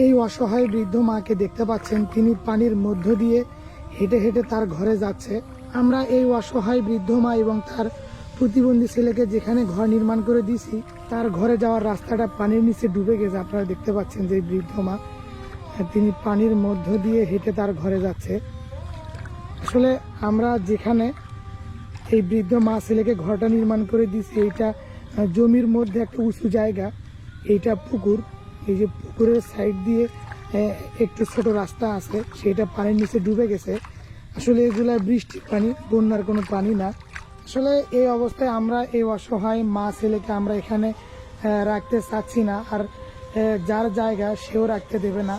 এই অসহায় বৃদ্ধ মাকে দেখতে পাচ্ছেন, তিনি পানির মধ্য দিয়ে হেঁটে হেঁটে তার ঘরে যাচ্ছে। আমরা এই অসহায় বৃদ্ধ মা এবং তার প্রতিবন্ধী ছেলেকে যেখানে ঘর নির্মাণ করে দিয়েছি, তার ঘরে যাওয়ার রাস্তাটা পানির নিচে ডুবে গেছে। আপনারা দেখতে পাচ্ছেন যে বৃদ্ধ মা তিনি পানির মধ্য দিয়ে হেঁটে তার ঘরে যাচ্ছে। আসলে আমরা যেখানে এই বৃদ্ধ মা ছেলেকে ঘরটা নির্মাণ করে দিয়েছি, এইটা জমির মধ্যে একটা উঁচু জায়গা, এইটা পুকুর। এই যে পুকুরের সাইড দিয়ে একটু ছোট রাস্তা আছে, সেটা পানির নিচে ডুবে গেছে। আসলে এগুলা বৃষ্টির পানি, বন্যার কোনো পানি না। আসলে এই অবস্থায় আমরা এই অসহায় মা ছেলেকে আমরা এখানে রাখতে চাচ্ছি না, আর যার জায়গা সেও রাখতে দেবে না।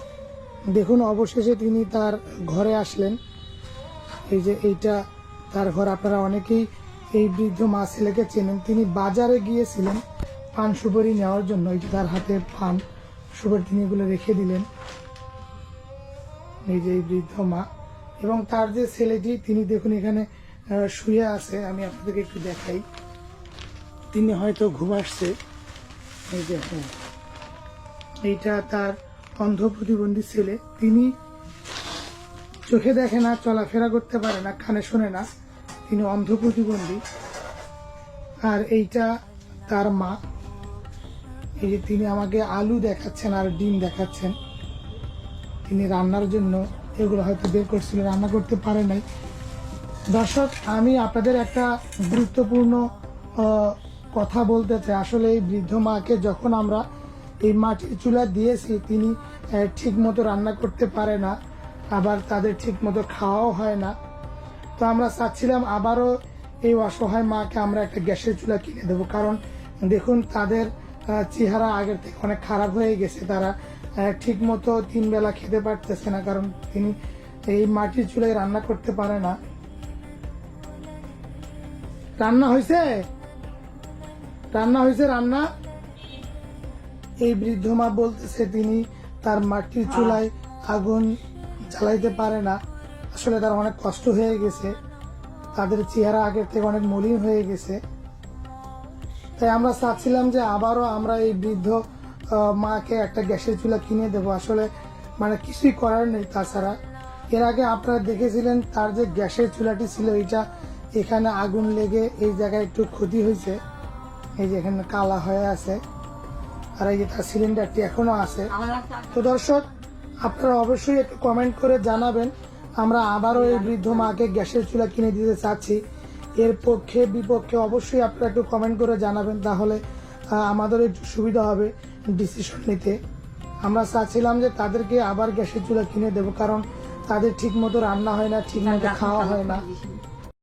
দেখুন, অবশেষে তিনি তার ঘরে আসলেন। এই যে এইটা তার ঘর। আপনারা অনেকেই এই বৃদ্ধ মা ছেলেকে চেনেন। তিনি বাজারে গিয়েছিলেন পান সুপারি নেওয়ার জন্য। এই যে তার হাতে পান সুপারি, তিনি এগুলো রেখে দিলেন। এই যে এই বৃদ্ধ মা এবং তার যে ছেলেটি, তিনি দেখুন এখানে শুয়ে আছে। আমি আপনাদেরকে একটু দেখাই, তিনি হয়তো ঘুম আসছে। এই যে হ্যাঁ, এইটা তার অন্ধ প্রতিবন্ধী ছেলে। তিনি চোখে দেখে না, চলাফেরা করতে পারে না, কানে শোনে না, তিনি অন্ধ প্রতিবন্ধী। আর এইটা তার মা। এই যে তিনি আমাকে আলু দেখাচ্ছেন আর ডিম দেখাচ্ছেন। তিনি রান্নার জন্য এগুলো হয়তো বের করছিল, রান্না করতে পারে নাই। দর্শক, আমি আপনাদের একটা গুরুত্বপূর্ণ কথা বলতে চাই। আসলে এই বৃদ্ধ মাকে যখন আমরা এই মাটির চুলা দিয়েছি, তিনি ঠিক মতো রান্না করতে পারে না, আবার তাদের ঠিক মতো খাওয়াও হয় না। তো আমরা চাচ্ছিলাম আবারও এই অসহায় মাকে আমরা একটা গ্যাসের চুলা কিনে দেবো। কারণ দেখুন, তাদের চেহারা আগের থেকে অনেক খারাপ হয়ে গেছে। তারা ঠিক মতো 3 বেলা খেতে পারতেছে না, কারণ তিনি এই মাটির চুলায় রান্না করতে পারে না। রান্না হয়েছে, রান্না হয়েছে, রান্না। এই বৃদ্ধ মা বলতেছে তিনি তার মাটির চুলায় আগুন জ্বালাইতে পারে না। আসলে তার অনেক কষ্ট হয়ে গেছে, তাদের চেহারা আগের থেকে অনেক মলিন হয়ে গেছে। তাই আমরা চাচ্ছিলাম যে আবারও আমরা এই বৃদ্ধ মাকে একটা গ্যাসের চুলা কিনে দেবো। আসলে মানে কিছুই করার নেই। তাছাড়া এর আগে আপনারা দেখেছিলেন তার যে গ্যাসের চুলাটি ছিল, এইটা এখানে আগুন লেগে এই জায়গায় একটু ক্ষতি হয়েছে। এই যে এখানে কালা হয়ে আছে, আর এই যে তার সিলিন্ডারটি এখনো আছে। তো দর্শক, আপনারা অবশ্যই একটু কমেন্ট করে জানাবেন। আমরা আবারও এই বৃদ্ধ মাকে গ্যাসের চুলা কিনে দিতে চাচ্ছি। এর পক্ষে বিপক্ষে অবশ্যই আপনারা একটু কমেন্ট করে জানাবেন, তাহলে আমাদের একটু সুবিধা হবে ডিসিশন নিতে। আমরা চাচ্ছিলাম যে তাদেরকে আবার গ্যাসের চুলা কিনে দেবো, কারণ তাদের ঠিক মতো রান্না হয় না, ঠিক মতো খাওয়া হয় না।